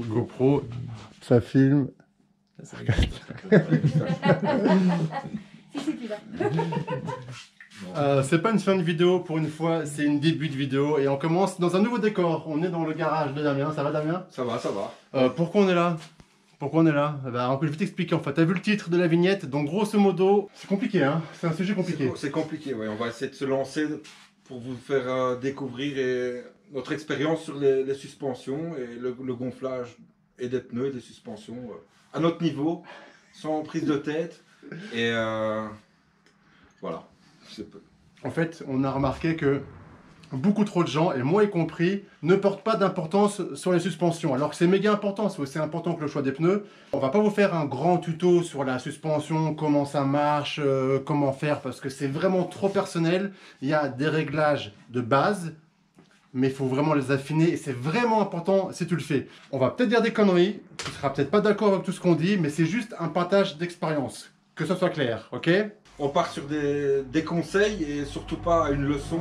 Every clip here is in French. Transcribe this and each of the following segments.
GoPro, ça filme. Si, tu vas. C'est pas une fin de vidéo pour une fois, c'est une début de vidéo et on commence dans un nouveau décor. On est dans le garage de Damien, ça va Damien? Ça va, ça va. Pourquoi on est là? Pourquoi on est là? Ben, je vais t'expliquer en fait. T'as vu le titre de la vignette, donc grosso modo, c'est compliqué hein, c'est un sujet compliqué. C'est compliqué, ouais. On va essayer de se lancer pour vous faire découvrir notre expérience sur les suspensions et le gonflage et des pneus et des suspensions à notre niveau, sans prise de tête. Et voilà. En fait, on a remarqué que beaucoup trop de gens, et moi y compris, ne portent pas d'importance sur les suspensions. Alors que c'est méga important, c'est aussi important que le choix des pneus. On va pas vous faire un grand tuto sur la suspension, comment ça marche, comment faire, parce que c'est vraiment trop personnel. Il y a des réglages de base, mais il faut vraiment les affiner, et c'est vraiment important si tu le fais. On va peut-être dire des conneries, tu seras peut-être pas d'accord avec tout ce qu'on dit, mais c'est juste un partage d'expérience. Que ça soit clair, ok? On part sur des conseils et surtout pas une leçon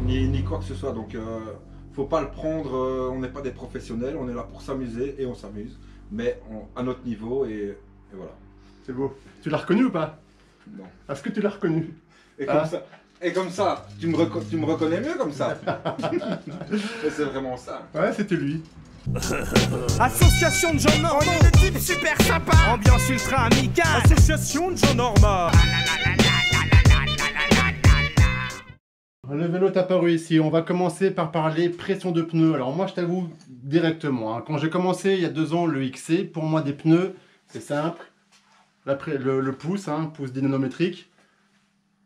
ni quoi que ce soit. Donc faut pas le prendre, on n'est pas des professionnels, on est là pour s'amuser et on s'amuse, mais à notre niveau et voilà. C'est beau. Tu l'as reconnu ou pas? Non. Est-ce que tu l'as reconnu? Et comme ça, tu me reconnais mieux comme ça. C'est vraiment ça. Ouais, c'était lui. Association de gens normaux. On est des types super sympas. Ambiance ultra amicale. Association de gens normaux. Le vélo est apparu ici. On va commencer par parler pression de pneus. Alors moi, je t'avoue directement, hein, quand j'ai commencé il y a 2 ans le XC, pour moi des pneus, c'est simple. Le pouce, hein, pouce dynamométrique.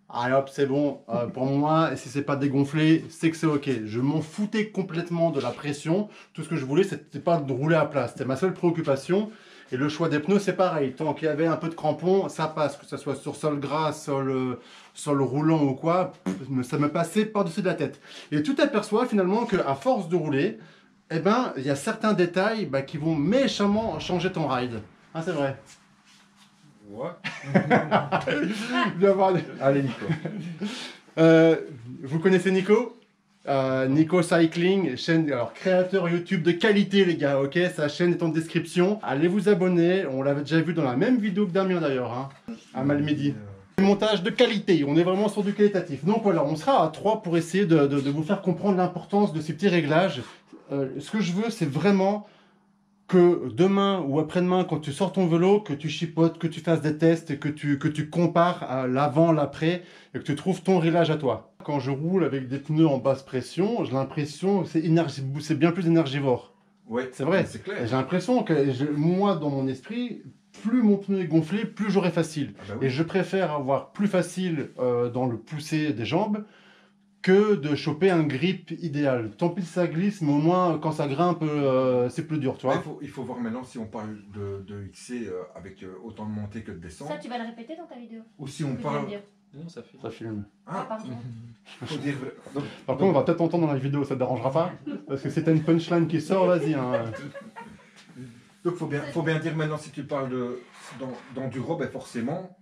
Allez hop, c'est bon. Pour moi, et si c'est pas dégonflé, c'est que c'est ok. Je m'en foutais complètement de la pression. Tout ce que je voulais, c'était pas de rouler à plat. C'était ma seule préoccupation. Et le choix des pneus, c'est pareil. Tant qu'il y avait un peu de crampon, ça passe. Que ce soit sur sol gras, sol roulant ou quoi, ça me passait par-dessus de la tête. Et tu t'aperçois finalement qu'à force de rouler, eh ben, il y a certains détails qui vont méchamment changer ton ride. Ah, c'est vrai. Ouais. Allez, Nico. Vous connaissez Nico? Nico Cycling, chaîne, alors créateur YouTube de qualité les gars, ok? Sa chaîne est en description. Allez vous abonner, on l'avait déjà vu dans la même vidéo que Damien d'ailleurs, hein, à Malmedy. Montage de qualité, on est vraiment sur du qualitatif. Donc voilà, on sera à 3 pour essayer de vous faire comprendre l'importance de ces petits réglages. Ce que je veux, c'est vraiment que demain ou après-demain, quand tu sors ton vélo, que tu chipotes, que tu fasses des tests, et que tu compares à l'avant, l'après, et que tu trouves ton réglage à toi. Quand je roule avec des pneus en basse pression, j'ai l'impression que c'est bien plus énergivore. Oui, c'est vrai. C'est clair. J'ai l'impression que moi, dans mon esprit, plus mon pneu est gonflé, plus j'aurai facile. Ah bah oui. Et je préfère avoir plus facile dans le pousser des jambes que de choper un grip idéal. Tant pis si ça glisse, mais au moins quand ça grimpe, c'est plus dur, tu vois. Il faut voir maintenant si on parle de XC avec autant de montée que de descente. Ça, tu vas le répéter dans ta vidéo. Ou si on parle... Non, Ça filme. Ah, pardon. Faut dire... Par contre, on va peut-être entendre dans la vidéo, ça te dérangera pas? Parce que c'est une punchline qui sort, vas-y. Hein. Donc faut bien dire maintenant si tu parles d'enduro, ben forcément...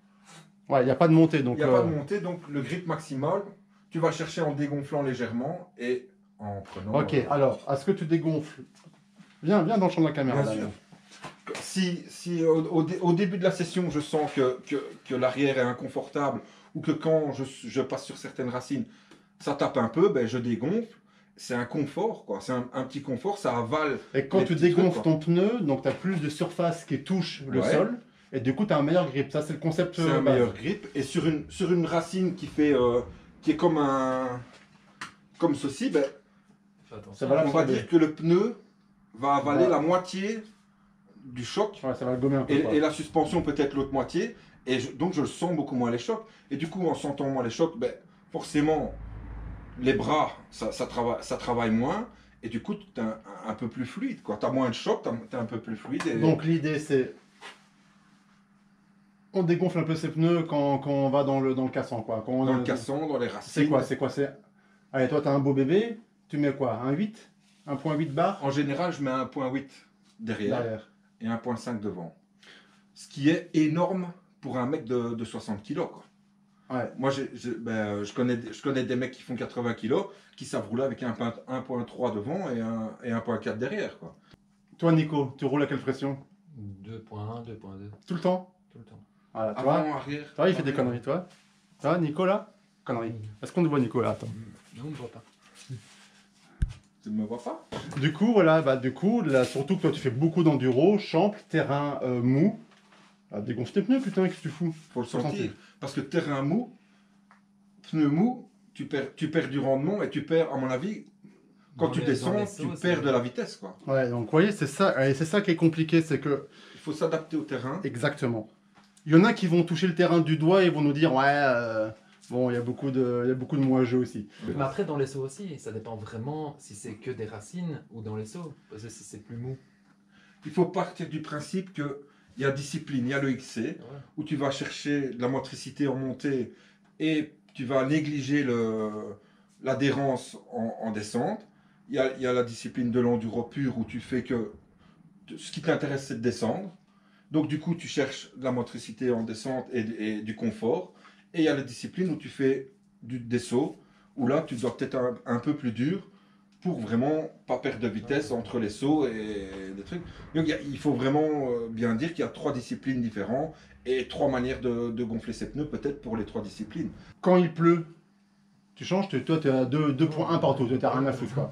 Ouais, il n'y a pas de montée. Donc, il n'y a pas de montée, donc le grip maximal, tu vas le chercher en dégonflant légèrement et en prenant... Ok, alors, est-ce que tu dégonfles? Viens dans le champ de la caméra. Bien sûr. Si au début de la session, je sens que l'arrière est inconfortable ou que quand je passe sur certaines racines, ça tape un peu, ben je dégonfle. C'est un confort, quoi. C'est un petit confort, ça avale. Et quand tu dégonfles ton pneu, donc tu as plus de surface qui touche le sol, et du coup tu as un meilleur grip. Ça, c'est le concept. C'est un meilleur grip. Et sur une racine qui est comme ceci, ben, on va dire que le pneu va avaler la moitié du choc. Ouais, ça va le gommer un peu. Et la suspension peut-être l'autre moitié. Et donc je le sens beaucoup moins les chocs. Et du coup, en sentant moins les chocs, ben, forcément, les bras, ça travaille moins. Et du coup, tu es un peu plus fluide. Tu as moins de chocs, tu es un peu plus fluide. Et... Donc l'idée, c'est... On dégonfle un peu ses pneus quand on va dans le cassant, quoi. Dans le cassant, dans les racines. C'est quoi? Allez, toi, tu as un beau bébé. Tu mets quoi? Un 8? 1.8 bar? En général, je mets 1.8 derrière et 1.5 devant. Ce qui est énorme pour un mec de 60 kg. Quoi. Ouais. Moi, je connais des mecs qui font 80 kg, qui savent rouler avec un 1.3 devant et 1.4 derrière, quoi. Toi, Nico, tu roules à quelle pression? 2.1, 2.2, Tout le temps? tout le temps. Voilà, tu vois. Avant, arrière. Toi, il fait des conneries, toi. Toi, Nico, là? Conneries. Est-ce qu'on te voit, Nico, là? Attends. Non, on ne voit pas. Tu ne me vois pas? Du coup, voilà, là, surtout que toi, tu fais beaucoup d'enduro, champ, terrain mou. Ah, dégonfle tes pneus, putain, qu'est-ce que tu fous? Faut le Faut le sentir. sentir. Parce que terrain mou, pneu mou, tu perds du rendement et tu perds, à mon avis, quand tu descends, tu perds de la vitesse, quoi. Ouais, donc, vous voyez, c'est ça, et c'est ça qui est compliqué, c'est que... Il faut s'adapter au terrain. Exactement. Il y en a qui vont toucher le terrain du doigt et vont nous dire, ouais, bon, il y a beaucoup de moi-je aussi. Mais après, dans les sauts aussi, ça dépend vraiment si c'est que des racines ou dans les sauts. Parce que si c'est plus mou. Il faut partir du principe qu'il y a discipline, il y a le XC, Ouais. où tu vas chercher de la motricité en montée et tu vas négliger l'adhérence en descente. Il y a la discipline de l'enduro pur où tu fais que ce qui t'intéresse c'est de descendre. Donc du coup tu cherches de la motricité en descente et du confort. Et il y a la discipline où tu fais des sauts, où là tu dois peut-être un peu plus dur pour vraiment pas perdre de vitesse entre les sauts et des trucs. Donc il faut vraiment bien dire qu'il y a 3 disciplines différentes et 3 manières de gonfler ses pneus peut-être pour les 3 disciplines. Quand il pleut, tu changes, toi, tu es à 2.1 partout, tu n'as rien à foutre, quoi.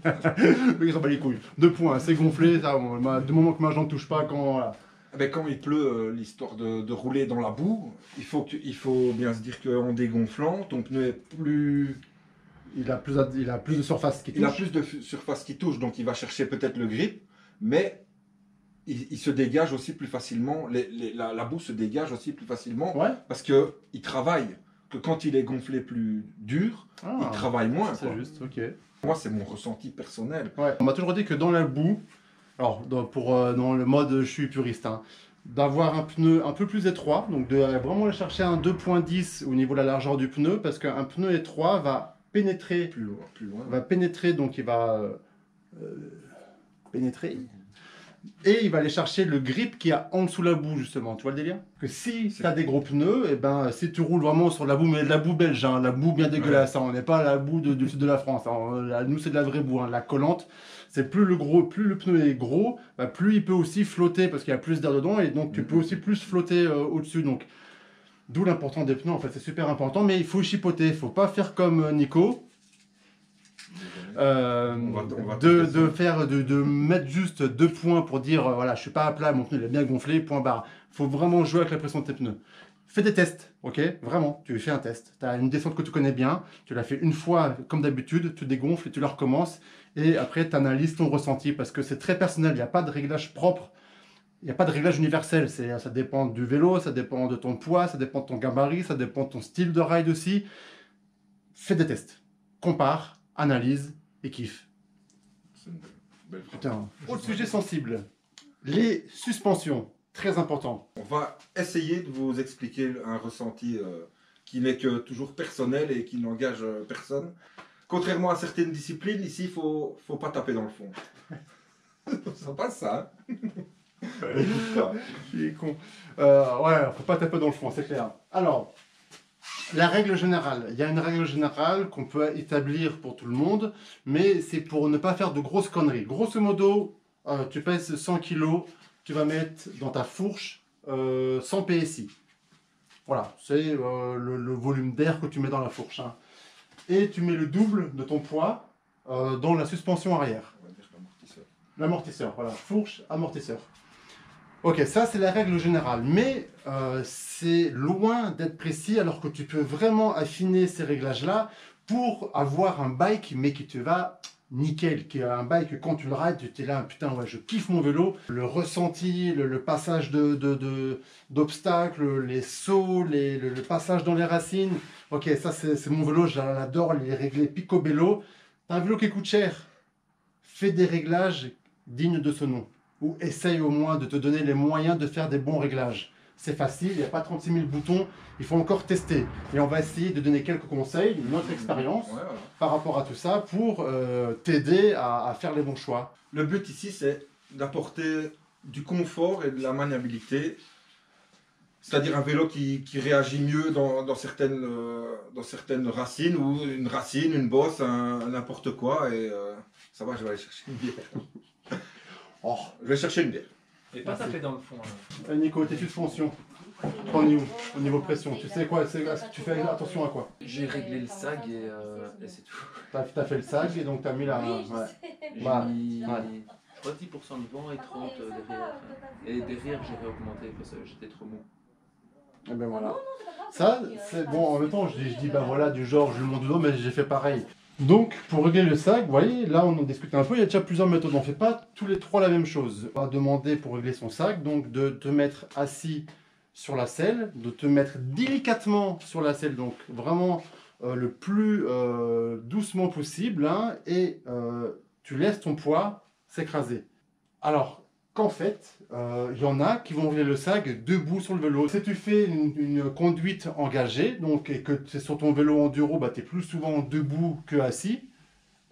Mais ils s'en bat les couilles. 2 points, c'est gonflé, ça, du moment que ma jambe ne touche pas, quand... Voilà. Eh ben, quand il pleut, l'histoire de rouler dans la boue, il faut bien se dire qu'en dégonflant, ton pneu est plus... Il a plus de surface qui touche. Il a plus de surface qui touche, donc il va chercher peut-être le grip, mais il se dégage aussi plus facilement, la boue se dégage aussi plus facilement, Ouais. parce qu'il travaille, que quand il est gonflé plus dur, Ah, il travaille moins. c'est Quoi. juste, ok. Moi, c'est mon ressenti personnel. Ouais. On m'a toujours dit que dans la boue, alors dans le mode je suis puriste, hein, d'avoir un pneu un peu plus étroit, donc de vraiment aller chercher un 2.10 au niveau de la largeur du pneu, parce qu'un pneu étroit va pénétrer, Plus loin. donc il va pénétrer, et il va aller chercher le grip qu'il y a en dessous de la boue, justement. Tu vois le délire? Que si tu as des gros pneus, et ben si tu roules vraiment sur la boue, mais de la boue belge, hein, la boue bien dégueulasse, hein, on n'est pas à la boue du sud de la France, hein, nous c'est de la vraie boue, hein, la collante. C'est plus le pneu est gros, bah, plus il peut aussi flotter parce qu'il y a plus d'air dedans et donc tu peux aussi plus flotter au-dessus. Donc d'où l'importance des pneus, en fait, c'est super important, mais il faut chipoter, il faut pas faire comme Nico. De mettre juste 2 points pour dire voilà, je suis pas à plat, mon pneu il est bien gonflé, point barre. Faut vraiment jouer avec la pression de tes pneus. Fais des tests, ok? Vraiment, tu fais un test. Tu as une descente que tu connais bien, tu l'as fait une fois comme d'habitude, tu dégonfles et tu la recommences. Et après, tu analyses ton ressenti parce que c'est très personnel, il n'y a pas de réglage propre. Il n'y a pas de réglage universel, ça dépend du vélo, ça dépend de ton poids, ça dépend de ton gabarit, ça dépend de ton style de ride aussi. Fais des tests, compare, analyse et kiffe. C'est une belle phrase. Putain, autre sujet sensible, les suspensions, très important. On va essayer de vous expliquer un ressenti qui n'est que toujours personnel et qui n'engage personne. Contrairement à certaines disciplines, ici, il faut pas taper dans le fond. Ça passe, ça, hein? Il est con. Ouais, faut pas taper dans le fond, c'est clair. Alors, la règle générale. Il y a une règle générale qu'on peut établir pour tout le monde, mais c'est pour ne pas faire de grosses conneries. Grosso modo, tu pèses 100 kg, tu vas mettre dans ta fourche 100 PSI. Voilà, c'est le volume d'air que tu mets dans la fourche. Hein. Et tu mets le double de ton poids dans la suspension arrière. On va dire l'amortisseur. L'amortisseur, voilà, fourche, amortisseur. Ok, ça c'est la règle générale, mais c'est loin d'être précis alors que tu peux vraiment affiner ces réglages-là pour avoir un bike mais qui te va nickel, qui est un bike que quand tu le rides, tu es là, putain ouais, je kiffe mon vélo, le ressenti, le passage d'obstacles, les sauts, le passage dans les racines, ok, ça c'est mon vélo, j'adore les régler picobello. T'as un vélo qui coûte cher, fais des réglages dignes de ce nom. Ou essaye au moins de te donner les moyens de faire des bons réglages. C'est facile, il n'y a pas 36 000 boutons, il faut encore tester. Et on va essayer de donner quelques conseils, notre expérience, Ouais, voilà. par rapport à tout ça, pour t'aider à faire les bons choix. Le but ici, c'est d'apporter du confort et de la maniabilité C'est-à-dire un vélo qui réagit mieux dans certaines racines, ou une racine, une bosse, n'importe quoi. Et ça va, je vais aller chercher une bière. Oh. Je vais chercher une bière. Et pas taper dans le fond. Là. Nico, tes suspensions, t'en es où au niveau pression? Tu sais quoi? Tu fais attention à quoi? J'ai réglé le sag et c'est tout. T'as fait le sag et donc t'as mis la... Oui, je ouais. sais. J'ai Voilà. mis, Ouais. je crois 10% devant et 30 derrière. Et derrière, j'ai réaugmenté parce que j'étais trop mou. Et ben voilà. Ça, c'est bon, en même temps, je dis ben voilà, du genre, je lui montre du dos, mais j'ai fait pareil. Donc, pour régler le sag, vous voyez, là, on en discute un peu, il y a déjà plusieurs méthodes. On ne fait pas tous les trois la même chose. On va demander pour régler son sag, donc de te mettre assis sur la selle, de te mettre délicatement sur la selle, donc vraiment le plus doucement possible, hein, et tu laisses ton poids s'écraser. Alors, qu'en fait, il y en a qui vont régler le sag debout sur le vélo. Si tu fais une conduite engagée, donc, et que c'est sur ton vélo enduro, bah, tu es plus souvent debout que assis,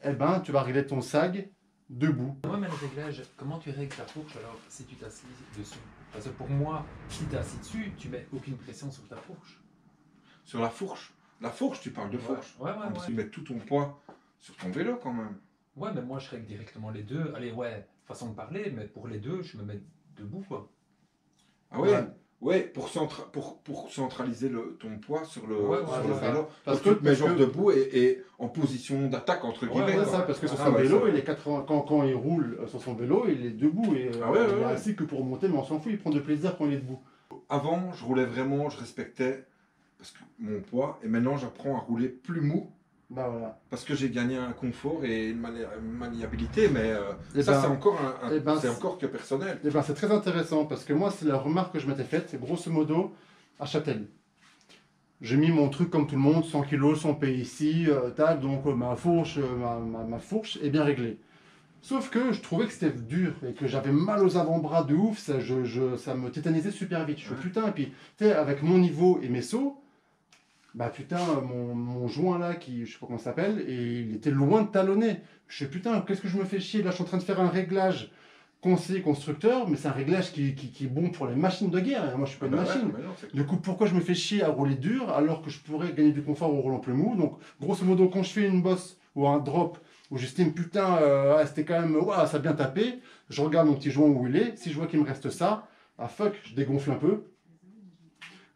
eh ben, tu vas régler ton sag debout. Ouais, mais le réglage, comment tu règles ta fourche alors si tu t'assis dessus? Parce que pour moi, si tu es assis dessus, tu mets aucune pression sur ta fourche. Sur la fourche. La fourche, tu parles de fourche. Ouais, Tu mets tout ton poids sur ton vélo quand même. Ouais, mais moi je règle directement les deux. Allez, ouais, façon de parler, mais pour les deux, je me mets debout quoi. Ah ouais, Ouais. ouais, pour centraliser ton poids sur le, Ouais, sur le c'est ça. vélo. Parce Donc, tu te mets parce genre debout et en position d'attaque entre Ouais, guillemets. C'est quoi. ça, parce que sur Ah son ouais, vélo, ça. il est 80, quand il roule sur son vélo, il est debout et Ah ouais, ouais, il est ouais. assis que pour monter, mais on s'en fout, il prend de plaisir quand il est debout. Avant, je roulais vraiment, je respectais parce que mon poids, et maintenant j'apprends à rouler plus mou Bah voilà. parce que j'ai gagné un confort et une maniabilité, mais Et ça ben, c'est encore, eh ben, c'est encore que personnel. Eh ben, c'est très intéressant parce que moi, c'est la remarque que je m'étais faite, c'est grosso modo à Châtel. J'ai mis mon truc comme tout le monde, 100 kg, 100 PSI, tac, donc ma fourche est bien réglée. Sauf que je trouvais que c'était dur et que j'avais mal aux avant-bras de ouf, ça me tétanisait super vite. Je fais putain, et puis tu sais, avec mon niveau et mes sauts, bah putain, mon joint là, je sais pas comment ça s'appelle, et il était loin de talonner. Je fais putain, qu'est-ce que je me fais chier, là je suis en train de faire un réglage conseiller constructeur, mais c'est un réglage qui est bon pour les machines de guerre, et moi je suis pas une Ah bah machine. ouais, mais non, c'est- Du coup, pourquoi je me fais chier à rouler dur alors que je pourrais gagner du confort au roulant plus mou? Donc, grosso modo, quand je fais une bosse ou un drop où j'estime putain, c'était quand même, ouah, ça a bien tapé, je regarde mon petit joint où il est. Si je vois qu'il me reste ça, ah fuck, je dégonfle un peu.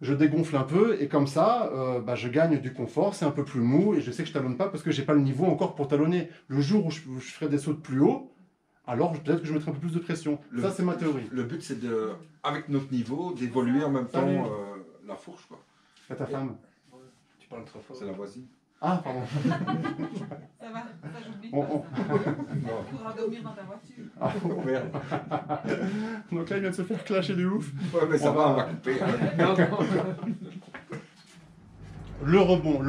Je dégonfle un peu et comme ça, bah, je gagne du confort, c'est un peu plus mou et je sais que je talonne pas parce que j'ai pas le niveau encore pour talonner. Le jour où je ferai des sauts de plus haut, alors peut-être que je mettrai un peu plus de pression. Ça, c'est ma théorie. Le but c'est de, avec notre niveau, d'évoluer en même temps Salut. la fourche quoi. À ta femme. Tu parles trop fort. C'est la voisine. Ah, pardon. Ça va, ça j'oublie On- pas. on- Tu pourras dormir dans ta voiture. Ah, Oh, merde. donc là, il vient de se faire clasher de ouf. Ouais mais ça On va, va- on va couper. hein. Non, non. Le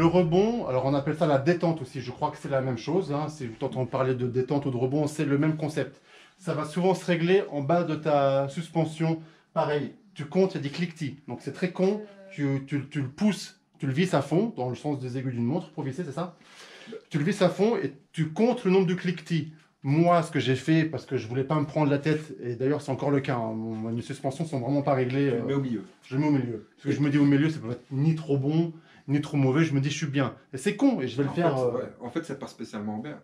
rebond, alors on appelle ça la détente aussi, je crois que c'est la même chose, hein. Si tu entends parler de détente ou de rebond, c'est le même concept. Ça va souvent se régler en bas de ta suspension, pareil, tu comptes, il y a des cliquetis, donc c'est très con, tu le pousses, tu le visses à fond, dans le sens des aiguilles d'une montre pour visser, c'est ça? Tu le visses à fond et tu comptes le nombre de cliquetis. Moi, ce que j'ai fait, parce que je voulais pas me prendre la tête, et d'ailleurs c'est encore le cas, hein, mes suspensions sont vraiment pas réglées, Tu le mets au milieu. je le mets au milieu. Parce que je me dis au milieu, c'est peut être ni trop bon, ni trop mauvais, je me dis je suis bien. Et c'est con, et je vais le faire. En fait, c'est pas spécialement bien.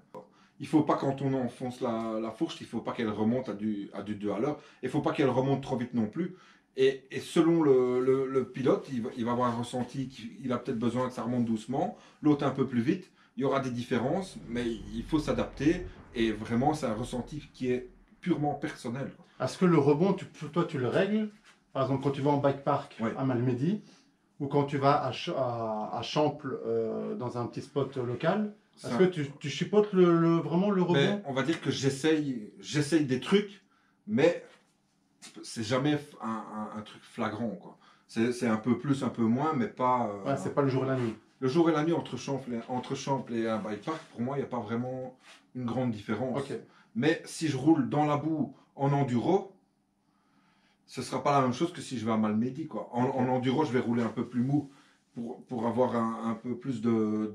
Il faut pas, quand on enfonce la fourche, il faut pas qu'elle remonte à du 2 à l'heure. Il faut pas qu'elle remonte trop vite non plus. Et selon le pilote, il va avoir un ressenti, il a peut-être besoin que ça remonte doucement, l'autre un peu plus vite. Il y aura des différences, mais il faut s'adapter. Et vraiment, c'est un ressenti qui est purement personnel. Est-ce que le rebond, toi, tu le règles? Par exemple, quand tu vas en bike park Ouais. à Malmedy, ou quand tu vas à Champles, dans un petit spot local, est-ce Ça- que tu chipotes vraiment le rebond? Mais on va dire que j'essaye des trucs, mais c'est jamais un truc flagrant, quoi. C'est un peu plus, un peu moins, mais pas... Ouais, c'est pas le jour et la nuit. Le jour et la nuit entre Champles et un bike park, pour moi, il n'y a pas vraiment une grande différence. Ok. Mais si je roule dans la boue en enduro, ce ne sera pas la même chose que si je vais à Malmedy, quoi. En enduro, je vais rouler un peu plus mou pour avoir un peu plus de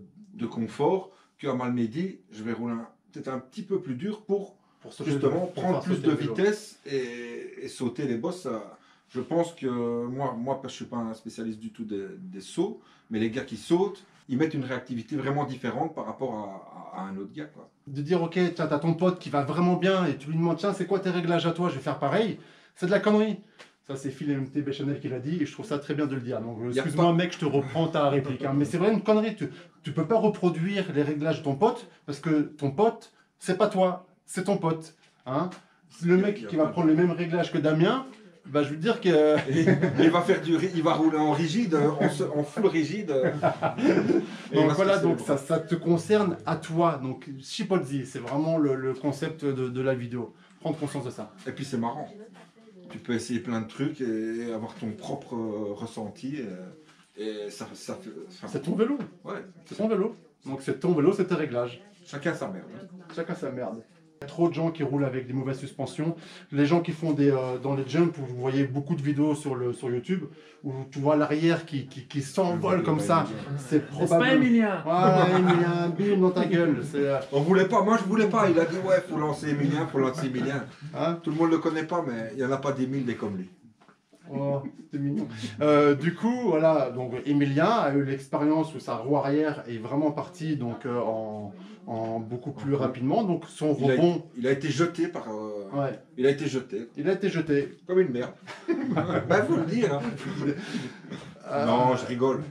confort, qu'à Malmedy, je vais rouler peut-être un petit peu plus dur pour Pour sauter justement pour prendre faire plus sauter de le vélo. vitesse et sauter les bosses Je pense que moi, je suis pas un spécialiste du tout des sauts, mais les gars qui sautent, ils mettent une réactivité vraiment différente par rapport à un autre gars, quoi. De dire, ok, tiens, t'as ton pote qui va vraiment bien et tu lui demandes, tiens, c'est quoi tes réglages à toi, je vais faire pareil, c'est de la connerie. Ça, c'est Phil MTB Chanel qui l'a dit et je trouve ça très bien de le dire. Donc, excuse-moi, mec, je te reprends ta réplique. Hein. Mais c'est vraiment une connerie. Tu peux pas reproduire les réglages de ton pote parce que ton pote, c'est pas toi, c'est ton pote. Hein. Le mec qui va prendre les mêmes réglages que Damien, bah, je veux dire que. il va rouler en rigide, en full rigide. Donc voilà, donc ça te concerne à toi. Donc, Chipolzi, c'est vraiment le concept de la vidéo. Prendre conscience de ça. Et puis c'est marrant. Tu peux essayer plein de trucs et avoir ton propre ressenti. Et ça fait. C'est ton vélo. Ouais. C'est ton vélo. Donc c'est ton vélo, c'est tes réglages. Chacun sa merde. Chacun sa merde. Il y a trop de gens qui roulent avec des mauvaises suspensions. Les gens qui font dans les jumps, vous voyez beaucoup de vidéos sur YouTube où tu vois l'arrière qui s'envole comme ça. C'est probablement. C'est pas Emilien. Voilà, Emilien, bim dans ta gueule. On voulait pas, moi je voulais pas. Il a dit ouais, faut lancer Emilien, Hein? Tout le monde le connaît pas, mais il y en a pas des mille des comme lui. Oh, c'est mignon. Du coup, voilà, donc Emilien a eu l'expérience où sa roue arrière est vraiment partie donc en beaucoup plus rapidement. Donc son rebond. Il a été jeté par. Ouais. Il a été jeté. Il a été jeté. Comme une merde. Bah vous le dire. Hein. Non, je rigole.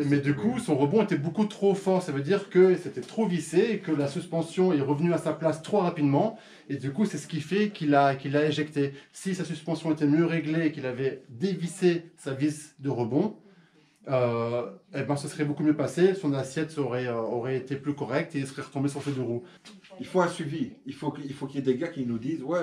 Mais du coup, son rebond était beaucoup trop fort. Ça veut dire que c'était trop vissé et que la suspension est revenue à sa place trop rapidement. Et du coup, c'est ce qui fait qu'il a éjecté. Si sa suspension était mieux réglée et qu'il avait dévissé sa vis de rebond, eh ben, ce serait beaucoup mieux passé. Son assiette aurait été plus correcte et il serait retombé sur ses deux roues. Il faut un suivi. Il faut qu'il y ait des gars qui nous disent ouais,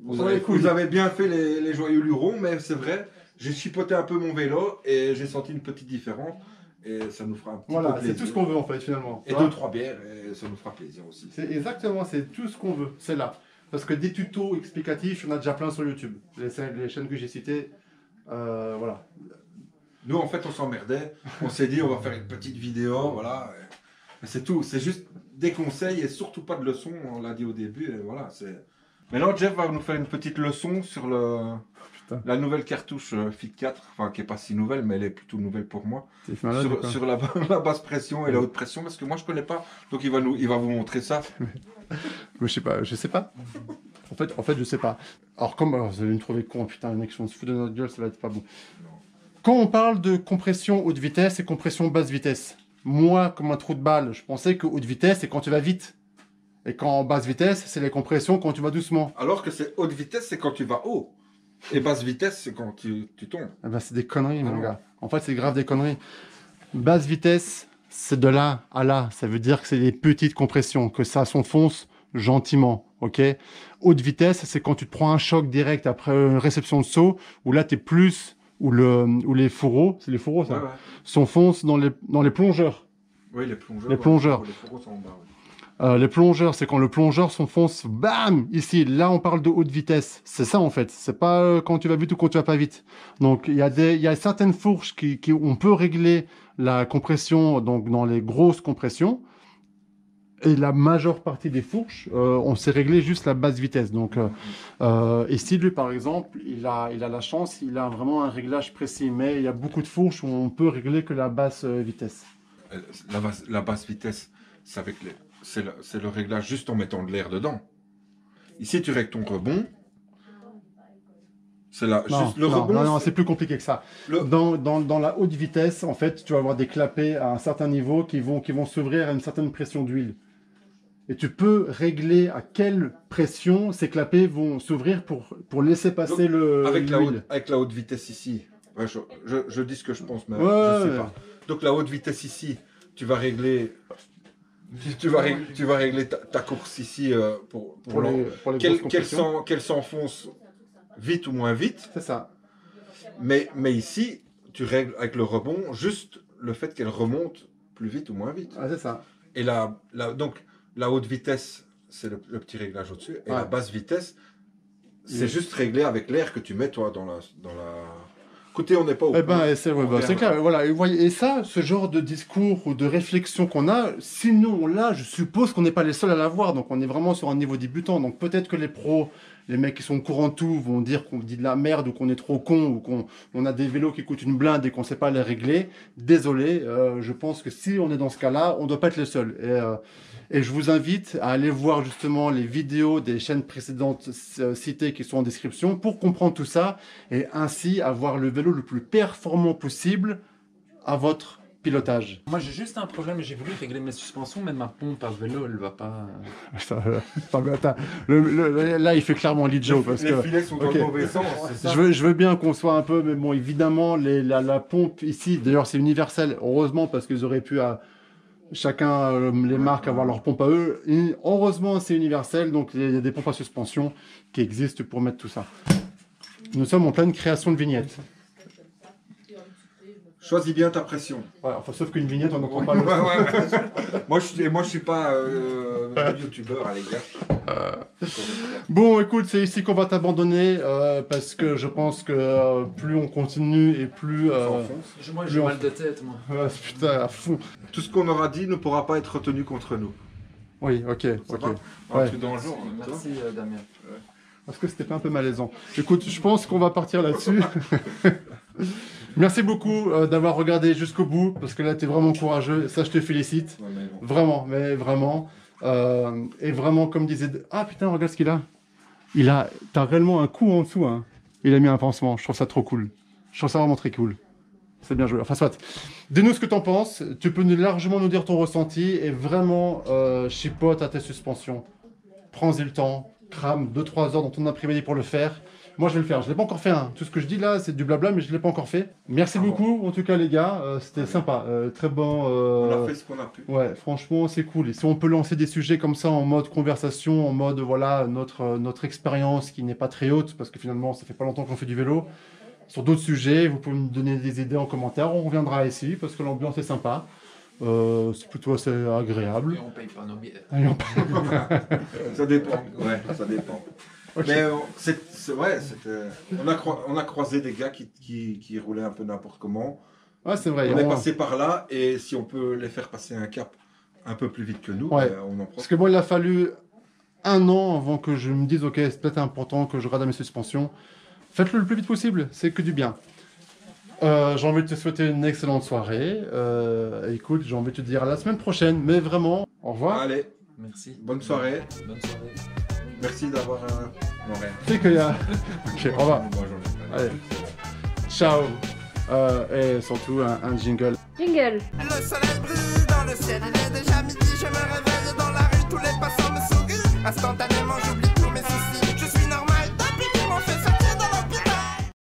vous Ouais, avez bien fait les joyeux lurons, mais c'est vrai. J'ai chipoté un peu mon vélo et j'ai senti une petite différence et ça nous fera un petit peu plaisir. Voilà, c'est tout ce qu'on veut en fait finalement. Et 2-3 bières et ça nous fera plaisir aussi. C'est exactement, c'est tout ce qu'on veut, c'est là. Parce que des tutos explicatifs, il y en a déjà plein sur YouTube. Les chaînes que j'ai citées, voilà. Nous en fait on s'emmerdait, on s'est dit on va faire une petite vidéo, voilà. Mais c'est tout, c'est juste des conseils et surtout pas de leçons, on l'a dit au début et voilà. Maintenant Jeff va nous faire une petite leçon sur la nouvelle cartouche Fit 4, enfin qui est pas si nouvelle, mais elle est plutôt nouvelle pour moi. Sur la basse pression et la haute pression, parce que moi je connais pas. Donc il va vous montrer ça. Je sais pas. En fait, je sais pas. Alors vous allez me trouver con, putain, le mec, si on se fout de notre gueule, ça va être pas bon. Quand on parle de compression haute vitesse et compression basse vitesse, moi, comme un trou de balle, je pensais que haute vitesse, c'est quand tu vas vite. Et quand basse vitesse, c'est les compressions quand tu vas doucement. Alors que c'est haute vitesse, c'est quand tu vas haut. Et basse vitesse, c'est quand tu tombes. Eh ben, c'est des conneries, mon gars. En fait, c'est grave des conneries. Basse vitesse, c'est de là à là. Ça veut dire que c'est des petites compressions, que ça s'enfonce gentiment. Ok. Haute vitesse, c'est quand tu te prends un choc direct après une réception de saut, où là, tu es plus, où les fourreaux, c'est les fourreaux, ça, ouais. s'enfoncent dans les plongeurs. Oui, les plongeurs. Les plongeurs. Les fourreaux sont en bas. Oui. Les plongeurs, c'est quand le plongeur s'enfonce, bam, ici. Là, on parle de haute vitesse. C'est ça, en fait. C'est pas quand tu vas vite ou quand tu vas pas vite. Donc, il y a certaines fourches on peut régler la compression, donc dans les grosses compressions. Et la majeure partie des fourches, on sait régler juste la basse vitesse. Donc, ici, lui, par exemple, il a la chance, il a vraiment un réglage précis. Mais il y a beaucoup de fourches où on peut régler que la basse vitesse. La basse vitesse, c'est avec c'est le réglage juste en mettant de l'air dedans. Ici, tu règles ton rebond. C'est là, juste le rebond. Non, c'est plus compliqué que ça. Dans la haute vitesse, en fait, tu vas avoir des clapets à un certain niveau qui vont s'ouvrir à une certaine pression d'huile. Et tu peux régler à quelle pression ces clapets vont s'ouvrir pour laisser passer l'huile. Avec la haute vitesse ici, ouais, je dis ce que je pense, mais ouais, je sais pas. Donc la haute vitesse ici, tu vas régler ta course ici pour qu'elle s'enfonce vite ou moins vite. C'est ça. Mais ici, tu règles avec le rebond juste le fait qu'elle remonte plus vite ou moins vite. Ah, c'est ça. Et donc la haute vitesse, c'est le petit réglage au-dessus. Et la basse vitesse, c'est juste réglé avec l'air que tu mets toi dans la Écoutez, on n'est pas au Eh point. ben, c'est ouais, On bah, c'est verra. clair. Voilà. Et, voyez, et ça, ce genre de discours ou de réflexion qu'on a, sinon là, je suppose qu'on n'est pas les seuls à l'avoir. Donc, on est vraiment sur un niveau débutant. Donc, peut-être que les pros, les mecs qui sont au courant de tout, vont dire qu'on dit de la merde ou qu'on est trop con ou qu'on a des vélos qui coûtent une blinde et qu'on ne sait pas les régler. Désolé. Je pense que si on est dans ce cas-là, on ne doit pas être les seuls. Et je vous invite à aller voir justement les vidéos des chaînes précédentes citées qui sont en description pour comprendre tout ça et ainsi avoir le vélo le plus performant possible à votre pilotage. Moi j'ai juste un problème, j'ai voulu régler mes suspensions, mais ma pompe à vélo elle va pas. Attends, là il fait clairement lead Joe parce Les que filets sont dans ok. le mauvais sens, c'est ça. je veux bien qu'on soit un peu, mais bon évidemment la pompe ici, d'ailleurs c'est universel, heureusement parce qu'ils auraient pu chacun, les marques, avoir leur pompe à eux. Et heureusement, c'est universel, donc il y a des pompes à suspension qui existent pour mettre tout ça. Nous sommes en pleine création de vignettes. Choisis bien ta pression. Ouais, enfin, sauf qu'une vignette, on n'entend pas Ouais, le ouais. Moi, je suis pas youtubeur, les gars. Bon, écoute, c'est ici qu'on va t'abandonner parce que je pense que plus on continue et plus... On s'enfonce. Moi j'ai mal de tête moi. putain, à fond. Tout ce qu'on aura dit ne pourra pas être retenu contre nous. Oui, ok, Ça ok. va Un Ouais. truc dans le genre. hein, tu vois. Merci Damien. Parce que c'était pas un peu malaisant. Écoute, je pense qu'on va partir là-dessus. Merci beaucoup d'avoir regardé jusqu'au bout, parce que là, tu es vraiment courageux. Ça, je te félicite. Ouais, mais bon. Vraiment, mais vraiment. Et vraiment, comme disait... Ah putain, regarde ce qu'il a. T'as réellement un coup en dessous. Hein. Il a mis un pansement. Je trouve ça trop cool. Je trouve ça vraiment très cool. C'est bien joué. Enfin, soit. Dis-nous ce que t'en penses. Tu peux largement nous dire ton ressenti. Et vraiment, chipote à tes suspensions. Prends-y le temps. Crame 2-3 heures dans ton après-midi pour le faire. Moi, je vais le faire. Je ne l'ai pas encore fait. Hein. Tout ce que je dis là, c'est du blabla, mais je ne l'ai pas encore fait. Merci beaucoup, en tout cas, les gars. C'était sympa. Très bon. On a fait ce qu'on a pu. Ouais, franchement, c'est cool. Et si on peut lancer des sujets comme ça en mode conversation, en mode, voilà, notre expérience qui n'est pas très haute, parce que finalement, ça fait pas longtemps qu'on fait du vélo. Sur d'autres sujets, vous pouvez me donner des idées en commentaire. On reviendra ici, parce que l'ambiance est sympa. C'est plutôt assez agréable. Et on paye pas nos bières. Et on- Ça dépend. Ouais, ça dépend. Ok. Mais on a croisé des gars qui roulaient un peu n'importe comment. Ouais, c'est vrai. On est passé par là et si on peut les faire passer un cap un peu plus vite que nous, Ouais. on en Parce profite. que moi, il a fallu 1 an avant que je me dise, ok, c'est peut-être important que je regarde mes suspensions. Faites-le le plus vite possible, c'est que du bien. J'ai envie de te souhaiter une excellente soirée. Écoute, j'ai envie de te dire à la semaine prochaine, mais vraiment, au revoir. Allez, Merci. bonne soirée. Bonne soirée. Merci d'avoir... Non, rien. C'est qu'il y a... Ok, au revoir. Bonne journée. Allez. Ciao. Et surtout, un jingle. Jingle. Le soleil brille dans le ciel, il est déjà midi, je me réveille dans la rue, tous les passants me sourient. Instantanément j'oublie